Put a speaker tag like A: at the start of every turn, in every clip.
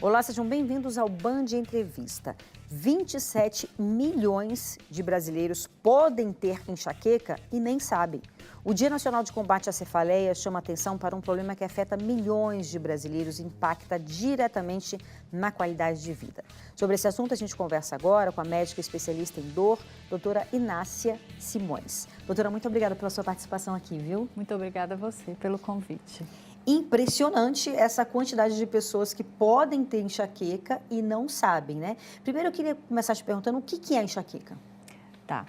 A: Olá, sejam bem-vindos ao Band Entrevista. 27 milhões de brasileiros podem ter enxaqueca e nem sabem. O Dia Nacional de Combate à Cefaleia chama atenção para um problema que afeta milhões de brasileiros e impacta diretamente na qualidade de vida. Sobre esse assunto, a gente conversa agora com a médica especialista em dor, doutora Inácia Simões. Doutora, muito obrigada pela sua participação aqui, viu?
B: Muito obrigada a você pelo convite.
A: Impressionante essa quantidade de pessoas que podem ter enxaqueca e não sabem, né? Primeiro, eu queria começar te perguntando o que é a enxaqueca?
B: Tá.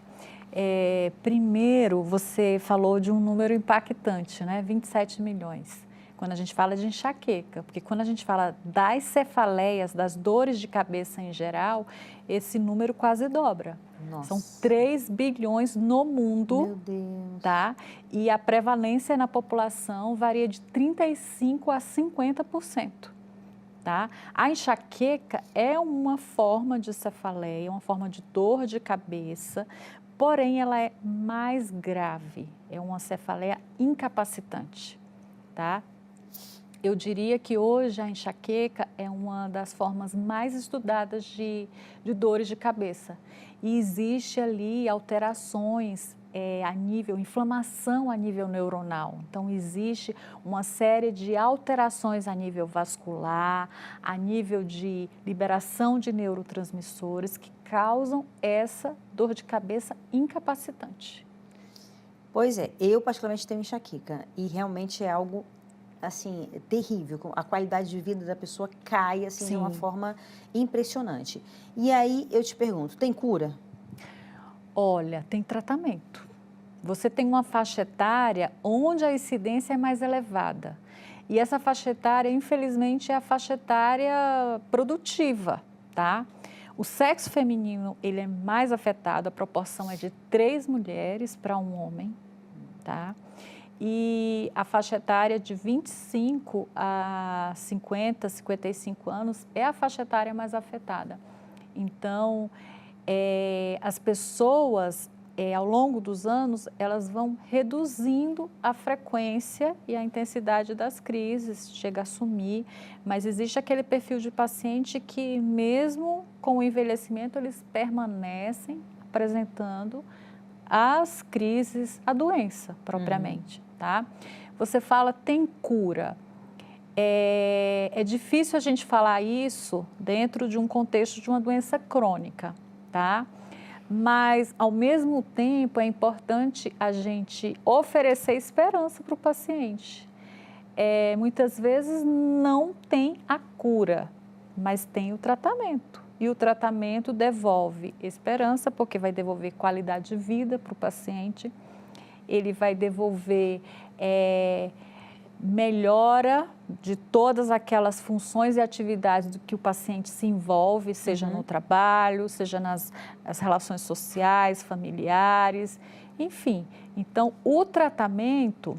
B: Primeiro, você falou de um número impactante, né? 27 milhões. Quando a gente fala de enxaqueca, porque quando a gente fala das cefaleias, das dores de cabeça em geral, esse número quase dobra.
A: Nossa.
B: São 3 bilhões no mundo.
A: Meu Deus.
B: Tá? E a prevalência na população varia de 35% a 50%. Tá? A enxaqueca é uma forma de cefaleia, uma forma de dor de cabeça, porém ela é mais grave, é uma cefaleia incapacitante. Tá? Eu diria que hoje a enxaqueca é uma das formas mais estudadas de dores de cabeça. E existe ali alterações inflamação a nível neuronal. Então, existe uma série de alterações a nível vascular, a nível de liberação de neurotransmissores que causam essa dor de cabeça incapacitante.
A: Pois é, eu particularmente tenho enxaqueca e realmente é algo assim, terrível, a qualidade de vida da pessoa cai assim, de uma forma impressionante. E aí eu te pergunto, tem cura?
B: Olha, tem tratamento. Você tem uma faixa etária onde a incidência é mais elevada. E essa faixa etária, infelizmente, é a faixa etária produtiva, tá? O sexo feminino, ele é mais afetado, a proporção é de 3 mulheres para um homem, tá? E a faixa etária de 25 a 50, 55 anos é a faixa etária mais afetada. Então, as pessoas, ao longo dos anos, elas vão reduzindo a frequência e a intensidade das crises, chega a sumir, mas existe aquele perfil de paciente que, mesmo com o envelhecimento, eles permanecem apresentando as crises, a doença propriamente, tá? Você fala, tem cura. É difícil a gente falar isso dentro de um contexto de uma doença crônica, tá? Mas, ao mesmo tempo, é importante a gente oferecer esperança para o paciente. Muitas vezes não tem a cura, mas tem o tratamento. E o tratamento devolve esperança, porque vai devolver qualidade de vida para o paciente, ele vai devolver melhora de todas aquelas funções e atividades do que o paciente se envolve, seja no trabalho, seja nas relações sociais, familiares, enfim. Então, o tratamento,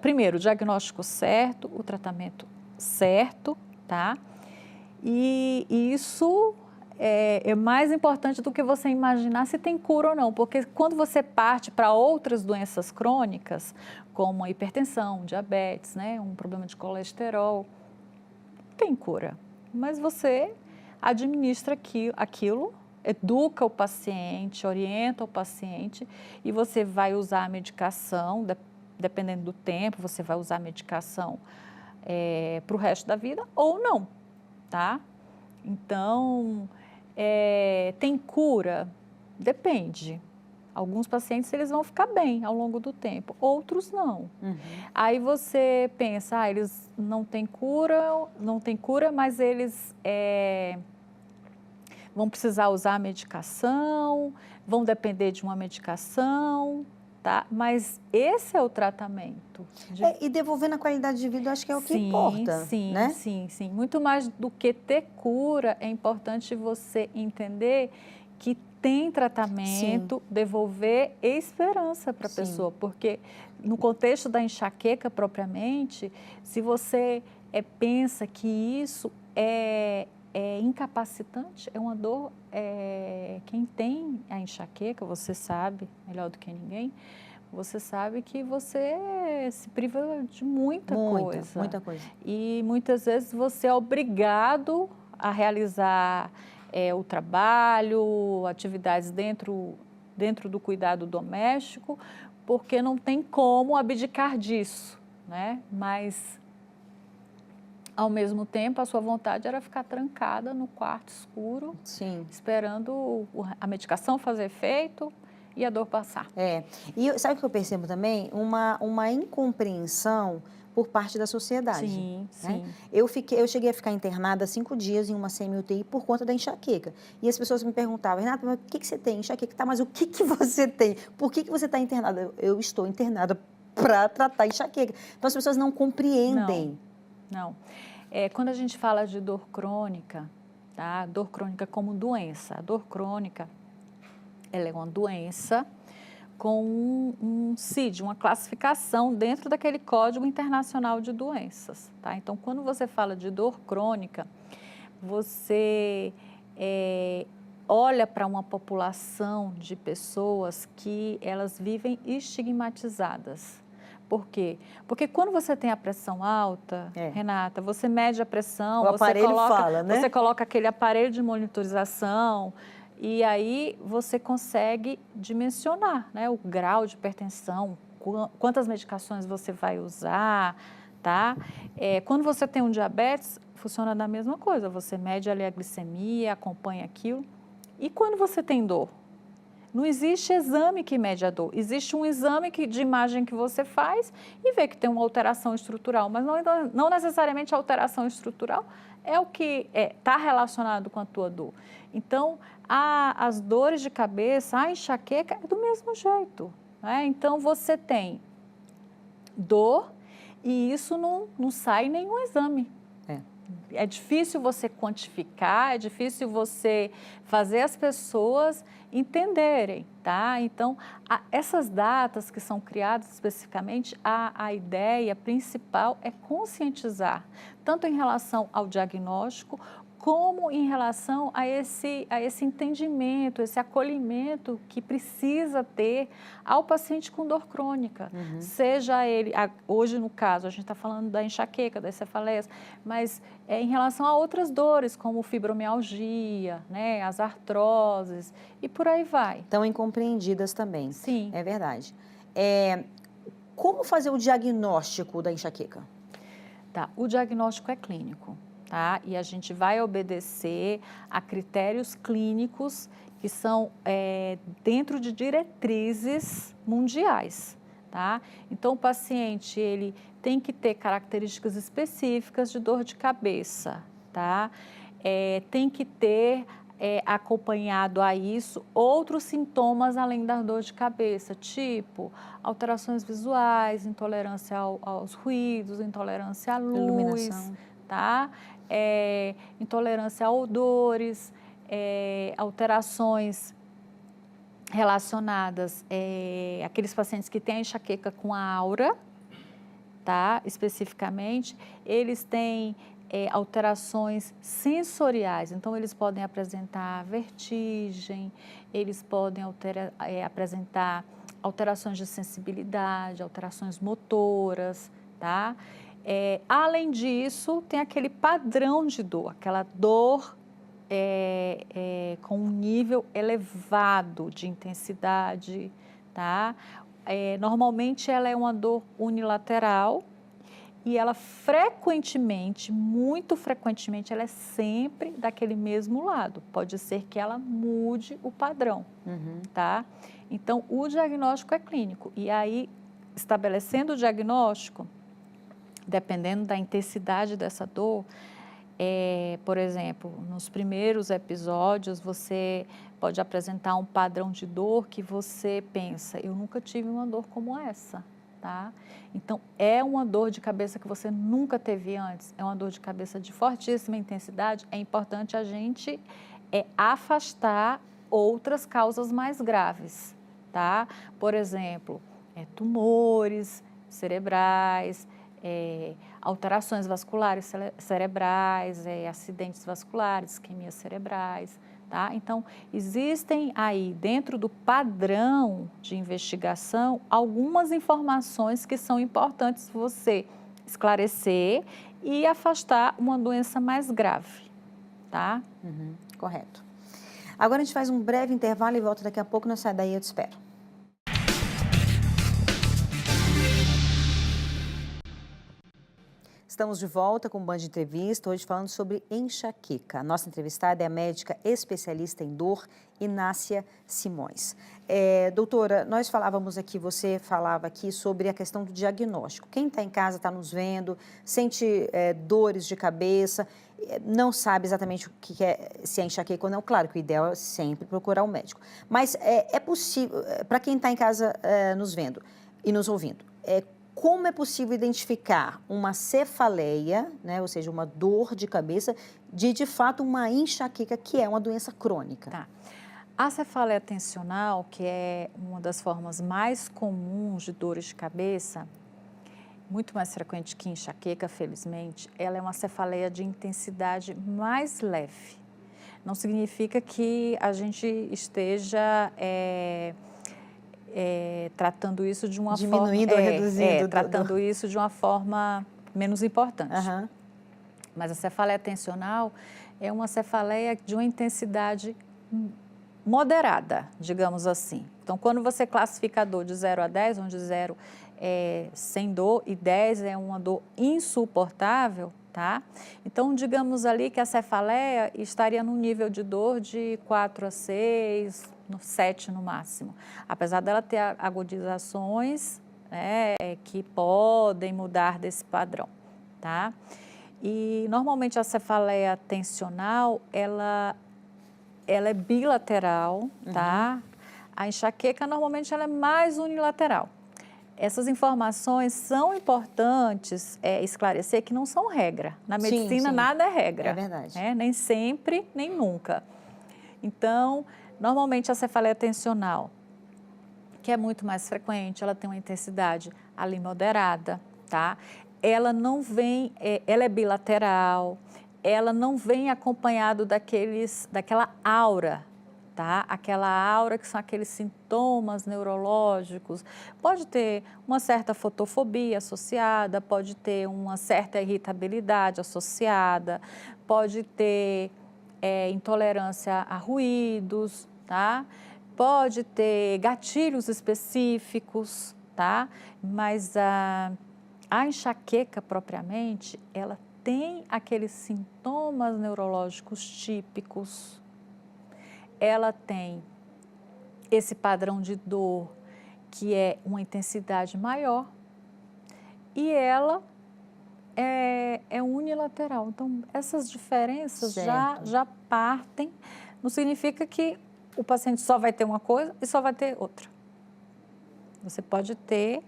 B: primeiro, o diagnóstico certo, o tratamento certo, tá? E isso é mais importante do que você imaginar se tem cura ou não, porque quando você parte para outras doenças crônicas, como a hipertensão, diabetes, né, um problema de colesterol, tem cura, mas você administra aquilo, educa o paciente, orienta o paciente e você vai usar a medicação, dependendo do tempo, você vai usar a medicação para o resto da vida ou não, tá? Então, tem cura? Depende. Alguns pacientes eles vão ficar bem ao longo do tempo, outros não. Aí você pensa, eles não têm cura, mas eles vão precisar usar a medicação, vão depender de uma medicação, tá? Mas esse é o tratamento.
A: E devolvendo a qualidade de vida, eu acho que é o que importa, né?
B: Sim. Muito mais do que ter cura, é importante você entender que tem tratamento, devolver esperança para a pessoa, porque no contexto da enxaqueca propriamente, se você pensa que isso é é incapacitante, é uma dor, quem tem a enxaqueca, você sabe, melhor do que ninguém, você sabe que você se priva de muita coisa.
A: Muita coisa.
B: E muitas vezes você é obrigado a realizar o trabalho, atividades dentro do cuidado doméstico, porque não tem como abdicar disso, né? Mas, ao mesmo tempo, a sua vontade era ficar trancada no quarto escuro,
A: Sim.
B: esperando a medicação fazer efeito e a dor passar.
A: E sabe o que eu percebo também? Uma incompreensão por parte da sociedade.
B: Sim,
A: né?
B: sim.
A: Eu cheguei a ficar internada 5 dias em uma semi-UTI por conta da enxaqueca. E as pessoas me perguntavam, Renata, mas o que você tem? Enxaqueca? Tá, mas o que você tem? Por que você está internada? Eu estou internada para tratar enxaqueca. Então as pessoas não compreendem.
B: Não. Quando a gente fala de dor crônica, tá? Dor crônica como doença. A dor crônica, ela é uma doença com um CID, uma classificação dentro daquele Código Internacional de Doenças, tá? Então, quando você fala de dor crônica, você olha para uma população de pessoas que elas vivem estigmatizadas. Por quê? Porque quando você tem a pressão alta, Renata, você mede a pressão, você coloca aquele aparelho de monitorização e aí você consegue dimensionar, né, o grau de hipertensão, quantas medicações você vai usar, tá? Quando você tem um diabetes, funciona da mesma coisa, você mede ali a glicemia, acompanha aquilo. E quando você tem dor? Não existe exame que mede a dor, existe um exame de imagem que você faz e vê que tem uma alteração estrutural, mas não necessariamente a alteração estrutural é o que está relacionado com a tua dor. Então, as dores de cabeça, a enxaqueca é do mesmo jeito, né? Então, você tem dor e isso não sai em nenhum exame. É difícil você quantificar, é difícil você fazer as pessoas entenderem, tá? Então, essas datas que são criadas especificamente, a ideia principal é conscientizar, tanto em relação ao diagnóstico, como em relação a esse entendimento, esse acolhimento que precisa ter ao paciente com dor crônica. Seja ele, hoje no caso, a gente está falando da enxaqueca, das cefaleias, mas em relação a outras dores, como fibromialgia, né, as artroses e por aí vai.
A: Estão incompreendidas também.
B: Sim.
A: É verdade. Como fazer o diagnóstico da enxaqueca?
B: Tá, o diagnóstico é clínico. Tá? E a gente vai obedecer a critérios clínicos que são dentro de diretrizes mundiais. Tá? Então, o paciente ele tem que ter características específicas de dor de cabeça. Tá? Tem que ter acompanhado a isso outros sintomas além da dor de cabeça, tipo alterações visuais, intolerância aos ruídos, intolerância à luz.
A: Iluminação.
B: Tá? Intolerância a odores, alterações relacionadas àqueles pacientes que têm a enxaqueca com a aura, tá? Especificamente, eles têm alterações sensoriais, então eles podem apresentar vertigem, eles podem apresentar alterações de sensibilidade, alterações motoras, tá? Além disso, tem aquele padrão de dor, aquela dor com um nível elevado de intensidade, tá? Normalmente ela é uma dor unilateral e ela frequentemente, muito frequentemente, ela é sempre daquele mesmo lado. Pode ser que ela mude o padrão, tá? Então, o diagnóstico é clínico e aí, estabelecendo o diagnóstico, dependendo da intensidade dessa dor, por exemplo, nos primeiros episódios, você pode apresentar um padrão de dor que você pensa, eu nunca tive uma dor como essa, tá? Então, é uma dor de cabeça que você nunca teve antes, é uma dor de cabeça de fortíssima intensidade, é importante a gente afastar outras causas mais graves, tá? Por exemplo, tumores cerebrais, alterações vasculares cerebrais, acidentes vasculares, isquemias cerebrais, tá? Então, existem aí, dentro do padrão de investigação, algumas informações que são importantes você esclarecer e afastar uma doença mais grave, tá?
A: Correto. Agora a gente faz um breve intervalo e volta daqui a pouco. Não sai daí, eu te espero. Estamos de volta com o Band Entrevista, hoje falando sobre enxaqueca. A nossa entrevistada é a médica especialista em dor, Inácia Simões. Doutora, nós falávamos aqui, você falava aqui sobre a questão do diagnóstico. Quem está em casa, está nos vendo, sente dores de cabeça, não sabe exatamente o que é, se é enxaqueca ou não. Claro que o ideal é sempre procurar um médico. Mas é possível, para quem está em casa nos vendo e nos ouvindo, como é possível identificar uma cefaleia, né, ou seja, uma dor de cabeça, de fato uma enxaqueca, que é uma doença crônica?
B: Tá. A cefaleia tensional, que é uma das formas mais comuns de dores de cabeça, muito mais frequente que enxaqueca, felizmente, ela é uma cefaleia de intensidade mais leve. Não significa que a gente esteja tratando isso de uma
A: diminuindo
B: forma...
A: ou reduzindo.
B: Tratando isso de uma forma menos importante.
A: Uhum.
B: Mas a cefaleia tensional é uma cefaleia de uma intensidade moderada, digamos assim. Então, quando você classifica a dor de 0 a 10, onde 0 é sem dor e 10 é uma dor insuportável, tá? Então, digamos ali que a cefaleia estaria no nível de dor de 4 a 6, 7 no máximo. Apesar dela ter agudizações, né, que podem mudar desse padrão, tá? E normalmente a cefaleia tensional, ela é bilateral, tá? A enxaqueca normalmente ela é mais unilateral. Essas informações são importantes esclarecer que não são regra. Na medicina, sim, nada é regra.
A: É verdade.
B: Nem sempre, nem nunca. Então, normalmente a cefaleia tensional, que é muito mais frequente, ela tem uma intensidade ali moderada, tá? Ela não vem, ela é bilateral, ela não vem acompanhado daquela aura, tá? Aquela aura que são aqueles sintomas neurológicos. Pode ter uma certa fotofobia associada, pode ter uma certa irritabilidade associada, pode ter intolerância a ruídos, tá? Pode ter gatilhos específicos, tá? Mas a enxaqueca propriamente, ela tem aqueles sintomas neurológicos típicos, ela tem esse padrão de dor que é uma intensidade maior e ela é unilateral. Então, essas diferenças já partem, não significa que o paciente só vai ter uma coisa e só vai ter outra. Você pode ter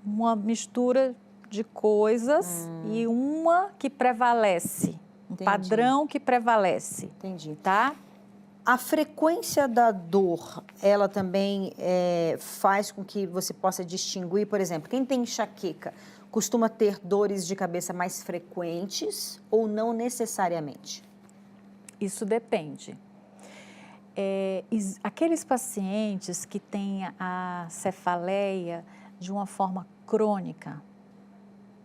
B: uma mistura de coisas e uma que prevalece, um padrão que prevalece.
A: Entendi.
B: Tá?
A: A frequência da dor, ela também faz com que você possa distinguir, por exemplo, quem tem enxaqueca costuma ter dores de cabeça mais frequentes ou não necessariamente?
B: Isso depende. Aqueles pacientes que têm a cefaleia de uma forma crônica,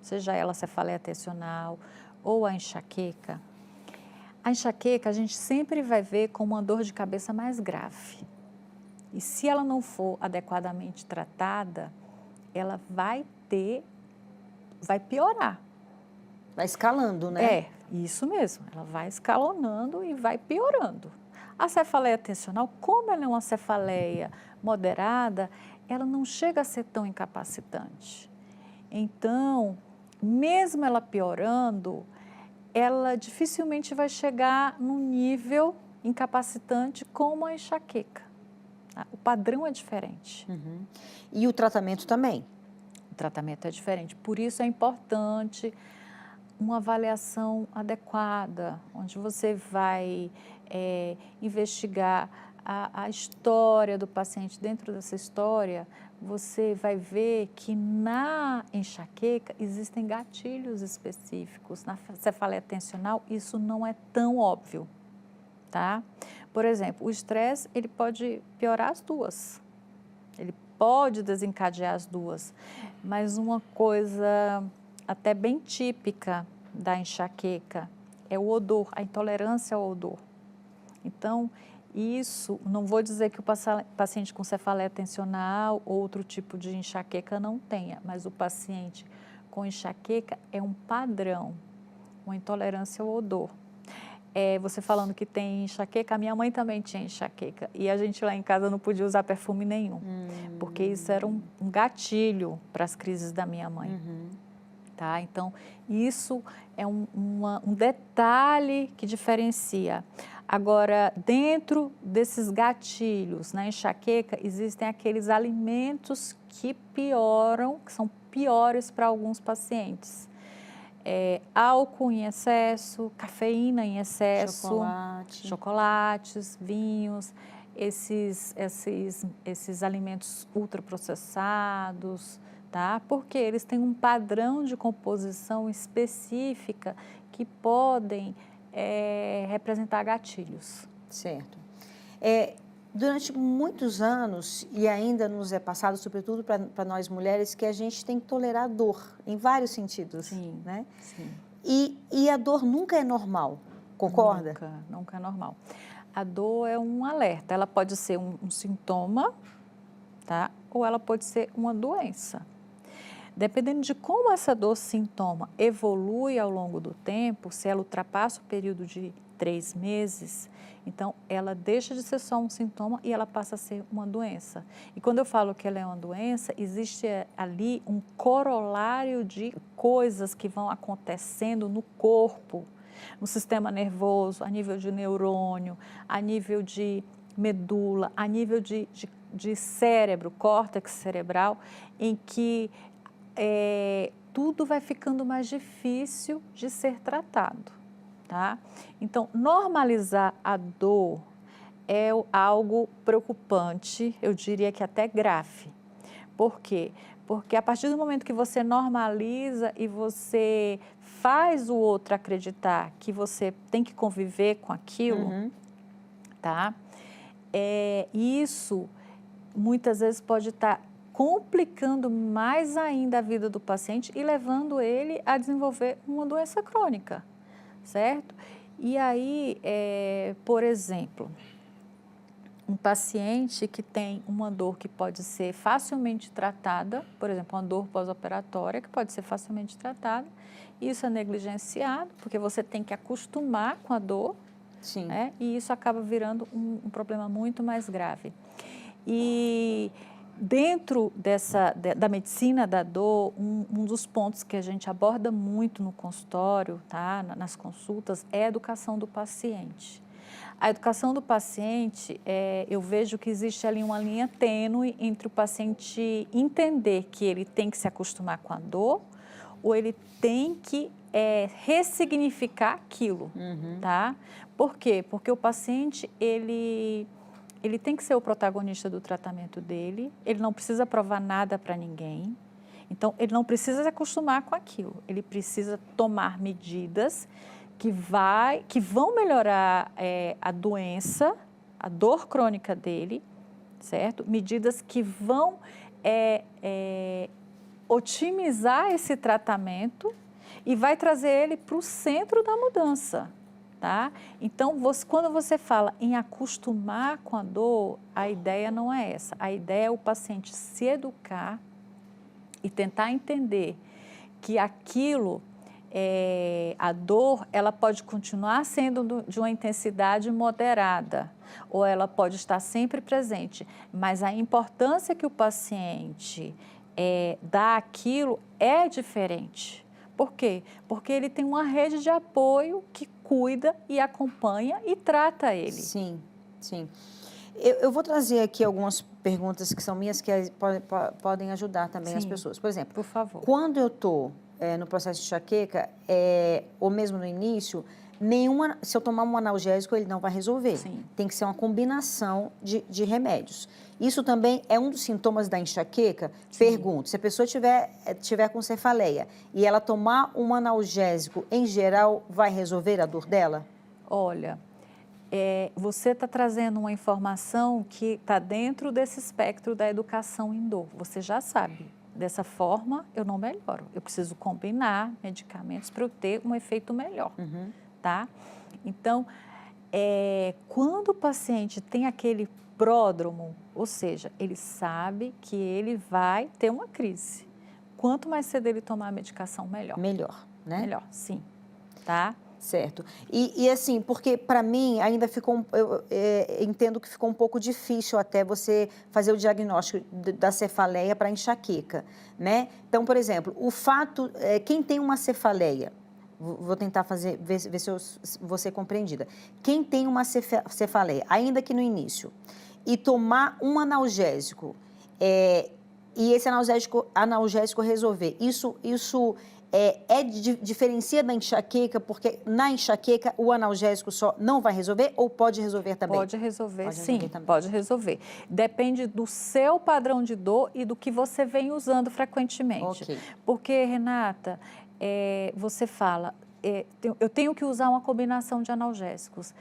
B: seja ela a cefaleia tensional ou a enxaqueca a gente sempre vai ver como uma dor de cabeça mais grave. E se ela não for adequadamente tratada, ela vai piorar.
A: Vai escalando, né?
B: Isso mesmo. Ela vai escalonando e vai piorando. A cefaleia tensional, como ela é uma cefaleia moderada, ela não chega a ser tão incapacitante. Então, mesmo ela piorando, ela dificilmente vai chegar num nível incapacitante como a enxaqueca. Tá? O padrão é diferente.
A: E o tratamento também?
B: O tratamento é diferente. Por isso é importante uma avaliação adequada, onde você vai investigar a história do paciente, dentro dessa história, você vai ver que na enxaqueca existem gatilhos específicos. Na cefaleia tensional, isso não é tão óbvio, tá? Por exemplo, o estresse, ele pode piorar as duas. Ele pode desencadear as duas. Mas uma coisa até bem típica da enxaqueca é o odor, a intolerância ao odor. Então, isso, não vou dizer que o paciente com cefaleia tensional ou outro tipo de enxaqueca não tenha, mas o paciente com enxaqueca é um padrão, uma intolerância ao odor. Você falando que tem enxaqueca, a minha mãe também tinha enxaqueca e a gente lá em casa não podia usar perfume nenhum, porque isso era um gatilho para as crises da minha mãe. Tá? Então, isso é um detalhe que diferencia. Agora, dentro desses gatilhos, na enxaqueca, existem aqueles alimentos que pioram, que são piores para alguns pacientes. Álcool em excesso, cafeína em excesso, chocolates, vinhos, esses alimentos ultraprocessados, tá? Porque eles têm um padrão de composição específica que podem representar gatilhos.
A: Certo. Durante muitos anos, e ainda nos é passado, sobretudo para nós mulheres, que a gente tem que tolerar a dor, em vários sentidos.
B: Sim,
A: né?
B: Sim.
A: E a dor nunca é normal, concorda?
B: Nunca é normal. A dor é um alerta, ela pode ser um sintoma, tá? Ou ela pode ser uma doença. Dependendo de como essa dor sintoma evolui ao longo do tempo, se ela ultrapassa o período de 3 meses, então ela deixa de ser só um sintoma e ela passa a ser uma doença. E quando eu falo que ela é uma doença, existe ali um corolário de coisas que vão acontecendo no corpo, no sistema nervoso, a nível de neurônio, a nível de medula, a nível de cérebro, córtex cerebral, em que tudo vai ficando mais difícil de ser tratado, tá? Então, normalizar a dor é algo preocupante, eu diria que até grave. Por quê? Porque a partir do momento que você normaliza e você faz o outro acreditar que você tem que conviver com aquilo, tá? Isso muitas vezes pode estar complicando mais ainda a vida do paciente e levando ele a desenvolver uma doença crônica, certo? E aí, por exemplo, um paciente que tem uma dor que pode ser facilmente tratada, por exemplo, uma dor pós-operatória que pode ser facilmente tratada, isso é negligenciado, porque você tem que acostumar com a dor,
A: Sim.
B: E isso acaba virando um problema muito mais grave. E dentro da medicina da dor, um dos pontos que a gente aborda muito no consultório, tá, nas consultas, é a educação do paciente. A educação do paciente, eu vejo que existe ali uma linha tênue entre o paciente entender que ele tem que se acostumar com a dor ou ele tem que ressignificar aquilo, tá? Por quê? Porque o paciente, ele tem que ser o protagonista do tratamento dele, ele não precisa provar nada para ninguém, então ele não precisa se acostumar com aquilo, ele precisa tomar medidas que vão melhorar a doença, a dor crônica dele, certo? Medidas que vão otimizar esse tratamento e vai trazer ele para o centro da mudança. Tá? Então, quando você fala em acostumar com a dor, a ideia não é essa. A ideia é o paciente se educar e tentar entender que aquilo, a dor, ela pode continuar sendo de uma intensidade moderada ou ela pode estar sempre presente, mas a importância que o paciente dá àquilo é diferente. Por quê? Porque ele tem uma rede de apoio que cuida e acompanha e trata ele.
A: Sim, sim. Eu vou trazer aqui algumas perguntas que são minhas que podem ajudar também as pessoas. Por exemplo,
B: por favor.
A: Quando eu estou no processo de enxaqueca, ou mesmo no início, se eu tomar um analgésico, ele não vai resolver.
B: Sim.
A: Tem que ser uma combinação de remédios. Isso também é um dos sintomas da enxaqueca? Sim. Pergunto, se a pessoa tiver com cefaleia e ela tomar um analgésico, em geral, vai resolver a dor dela?
B: Olha, você está trazendo uma informação que está dentro desse espectro da educação em dor. Você já sabe. Dessa forma, eu não melhoro. Eu preciso combinar medicamentos para eu ter um efeito melhor, tá? Então, quando o paciente tem aquele pródromo, ou seja, ele sabe que ele vai ter uma crise. Quanto mais cedo ele tomar a medicação, melhor.
A: Melhor, né?
B: Melhor, sim, tá?
A: Certo. E assim, porque para mim ainda ficou, eu entendo que ficou um pouco difícil até você fazer o diagnóstico da cefaleia para enxaqueca, né? Então, por exemplo, o fato, quem tem uma cefaleia, vou tentar ver se eu vou ser compreendida. Quem tem uma cefaleia, ainda que no início, e tomar um analgésico, e esse analgésico resolver, isso diferencia da enxaqueca, porque na enxaqueca o analgésico só não vai resolver ou pode resolver também?
B: Pode resolver, sim, pode resolver. Depende do seu padrão de dor e do que você vem usando frequentemente.
A: Okay.
B: Porque, Renata, você fala, eu tenho que usar uma combinação de analgésicos.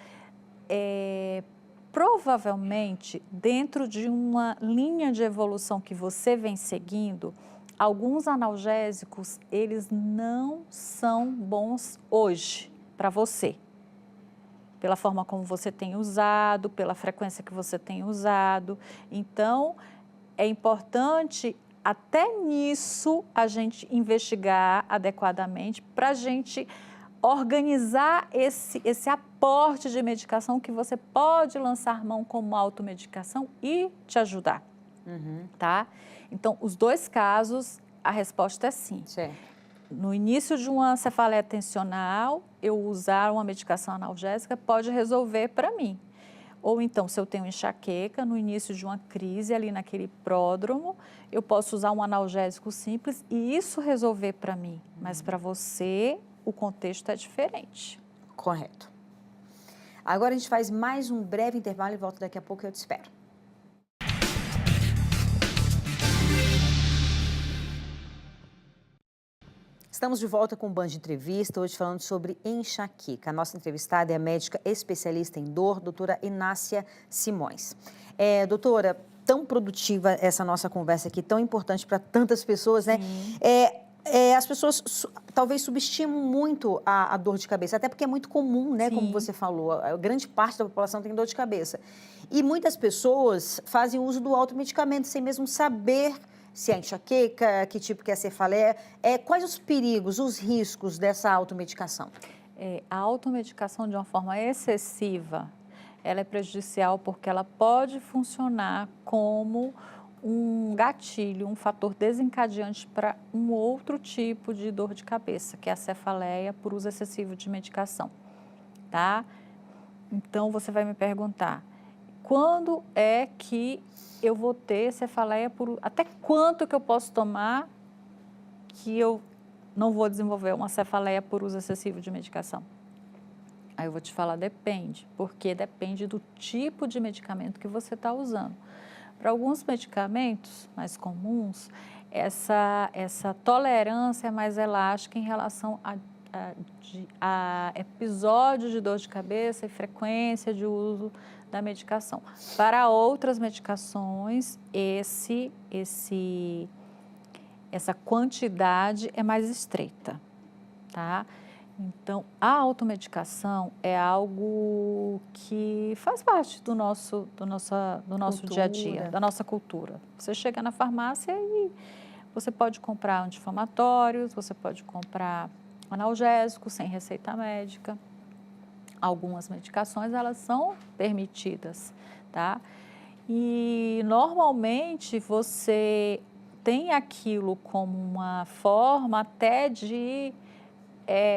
B: Provavelmente, dentro de uma linha de evolução que você vem seguindo, alguns analgésicos, eles não são bons hoje para você. Pela forma como você tem usado, pela frequência que você tem usado. Então, é importante até nisso a gente investigar adequadamente para a gente organizar esse aporte de medicação que você pode lançar mão como automedicação e te ajudar, tá? Então, os dois casos, a resposta é sim.
A: Certo.
B: No início de uma cefaleia tensional, eu usar uma medicação analgésica pode resolver para mim. Ou então, se eu tenho enxaqueca, no início de uma crise, ali naquele pródromo, eu posso usar um analgésico simples e isso resolver para mim. Mas para você, o contexto é diferente.
A: Correto. Agora a gente faz mais um breve intervalo e volto daqui a pouco, eu te espero. Estamos de volta com o Band Entrevista, hoje falando sobre enxaqueca. A nossa entrevistada é a médica especialista em dor, doutora Inácia Simões. Doutora, tão produtiva essa nossa conversa aqui, tão importante para tantas pessoas, né? As pessoas talvez subestimam muito a dor de cabeça, até porque é muito comum, né? Sim. Como você falou, a grande parte da população tem dor de cabeça. E muitas pessoas fazem uso do automedicamento sem mesmo saber se é enxaqueca, que tipo que é a cefaleia. Quais os perigos, os riscos dessa automedicação?
B: A automedicação, de uma forma excessiva, ela é prejudicial porque ela pode funcionar como um gatilho, um fator desencadeante para um outro tipo de dor de cabeça, que é a cefaleia por uso excessivo de medicação, tá? Então, você vai me perguntar, quando é que eu vou ter cefaleia até quanto que eu posso tomar que eu não vou desenvolver uma cefaleia por uso excessivo de medicação? Aí eu vou te falar, depende, porque depende do tipo de medicamento que você está usando. Para alguns medicamentos mais comuns, essa tolerância é mais elástica em relação a episódios de dor de cabeça e frequência de uso da medicação. Para outras medicações, essa quantidade é mais estreita, tá? Então, a automedicação é algo que faz parte do nosso dia a dia, da nossa cultura. Você chega na farmácia e você pode comprar anti-inflamatórios, você pode comprar analgésicos sem receita médica. Algumas medicações, elas são permitidas, tá? E, normalmente, você tem aquilo como uma forma até de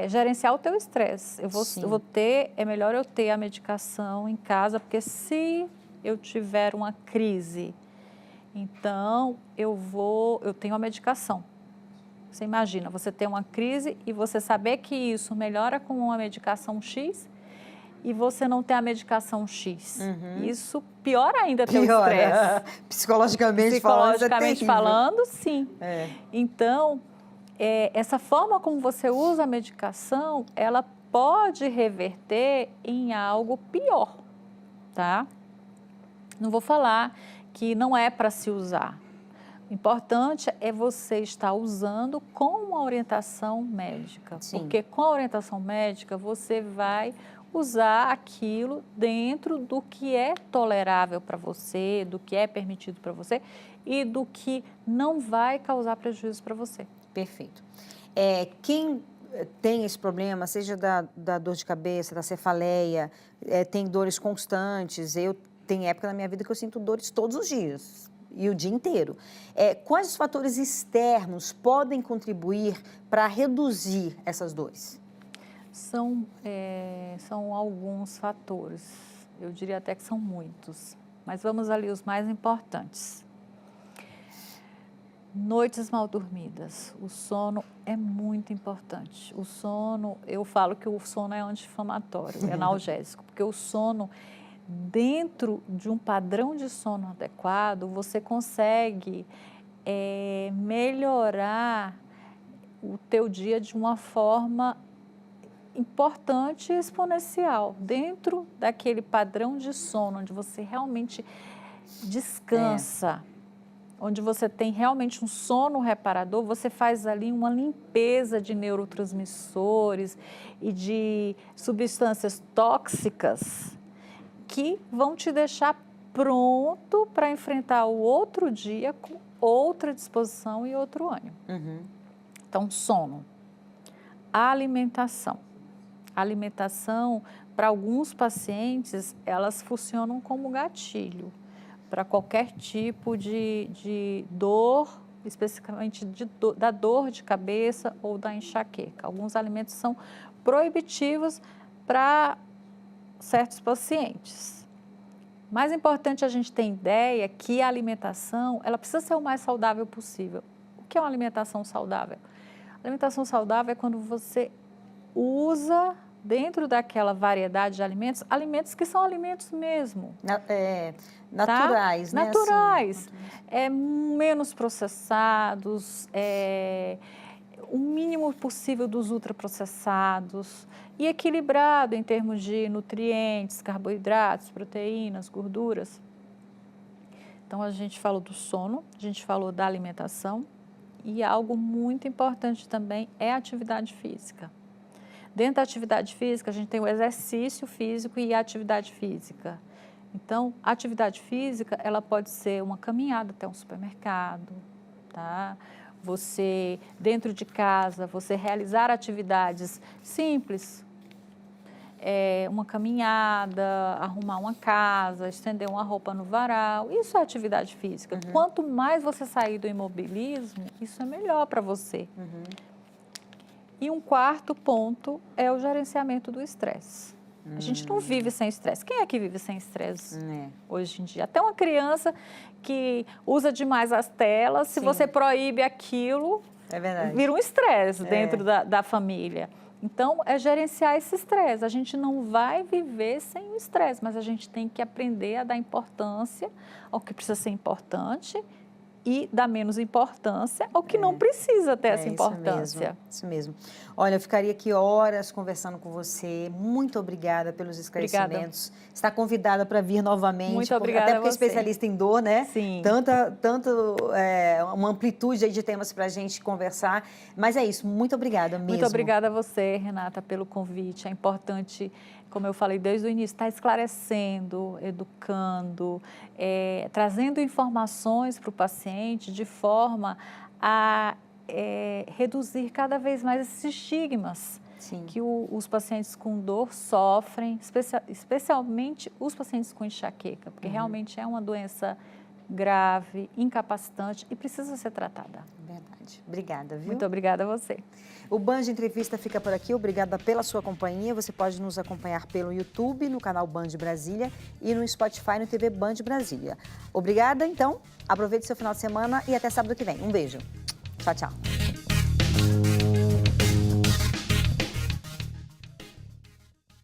B: gerenciar o teu estresse. É melhor eu ter a medicação em casa, porque se eu tiver uma crise, então eu tenho a medicação. Você imagina, você ter uma crise e você saber que isso melhora com uma medicação X e você não ter a medicação X. Isso piora ainda teu estresse.
A: Psicologicamente
B: falando, sim. Então, essa forma como você usa a medicação, ela pode reverter em algo pior, tá? Não vou falar que não é para se usar. O importante é você estar usando com uma orientação médica.
A: Sim.
B: Porque com a orientação médica, você vai usar aquilo dentro do que é tolerável para você, do que é permitido para você e do que não vai causar prejuízo para você.
A: Perfeito. Quem tem esse problema, seja da dor de cabeça, da cefaleia, tem dores constantes, eu tenho época na minha vida que eu sinto dores todos os dias e o dia inteiro. Quais os fatores externos podem contribuir para reduzir essas dores?
B: São alguns fatores, eu diria até que são muitos, mas vamos ali os mais importantes. Noites mal dormidas, o sono é muito importante. O sono, eu falo que o sono é anti-inflamatório, é analgésico, porque o sono, dentro de um padrão de sono adequado, você consegue melhorar o teu dia de uma forma importante e exponencial. Dentro daquele padrão de sono, onde você realmente descansa, onde você tem realmente um sono reparador, você faz ali uma limpeza de neurotransmissores e de substâncias tóxicas que vão te deixar pronto para enfrentar o outro dia com outra disposição e outro ânimo. Então, sono. Alimentação. Alimentação, para alguns pacientes, elas funcionam como gatilho para qualquer tipo de dor, especificamente da dor de cabeça ou da enxaqueca. Alguns alimentos são proibitivos para certos pacientes. Mais importante a gente ter ideia que a alimentação, ela precisa ser o mais saudável possível. O que é uma alimentação saudável? A alimentação saudável é quando você usa, dentro daquela variedade de alimentos, alimentos que são alimentos mesmo.
A: Naturais,
B: tá?
A: né?
B: Naturais.
A: Assim.
B: Menos processados, o mínimo possível dos ultraprocessados e equilibrado em termos de nutrientes, carboidratos, proteínas, gorduras. Então, a gente falou do sono, a gente falou da alimentação e algo muito importante também é a atividade física. Dentro da atividade física, a gente tem o exercício físico e a atividade física. Então, a atividade física, ela pode ser uma caminhada até um supermercado, tá? Você, dentro de casa, você realizar atividades simples, uma caminhada, arrumar uma casa, estender uma roupa no varal, isso é atividade física. Quanto mais você sair do imobilismo, isso é melhor para você. E um quarto ponto é o gerenciamento do estresse. A gente não vive sem estresse. Quem é que vive sem estresse hoje em dia? Até uma criança que usa demais as telas, se você proíbe aquilo, vira um estresse dentro da família. Então, é gerenciar esse estresse. A gente não vai viver sem o estresse, mas a gente tem que aprender a dar importância ao que precisa ser importante e dar menos importância ao que não precisa ter essa importância.
A: Isso mesmo. Olha, eu ficaria aqui horas conversando com você. Muito obrigada pelos esclarecimentos. Obrigada. Está convidada para vir novamente.
B: Muito obrigada
A: até porque é especialista em dor, né?
B: Sim.
A: Uma amplitude aí de temas para a gente conversar. Mas é isso, muito obrigada mesmo.
B: Muito obrigada a você, Renata, pelo convite. É importante, como eu falei desde o início, estar esclarecendo, educando, trazendo informações para o paciente de forma a reduzir cada vez mais esses estigmas que os pacientes com dor sofrem, especialmente os pacientes com enxaqueca, porque realmente é uma doença grave, incapacitante e precisa ser tratada.
A: Verdade. Obrigada, viu?
B: Muito obrigada a você.
A: O Band Entrevista fica por aqui. Obrigada pela sua companhia. Você pode nos acompanhar pelo YouTube, no canal Band Brasília e no Spotify, no TV Band Brasília. Obrigada, então. Aproveite seu final de semana e até sábado que vem. Um beijo. Tchau, tchau.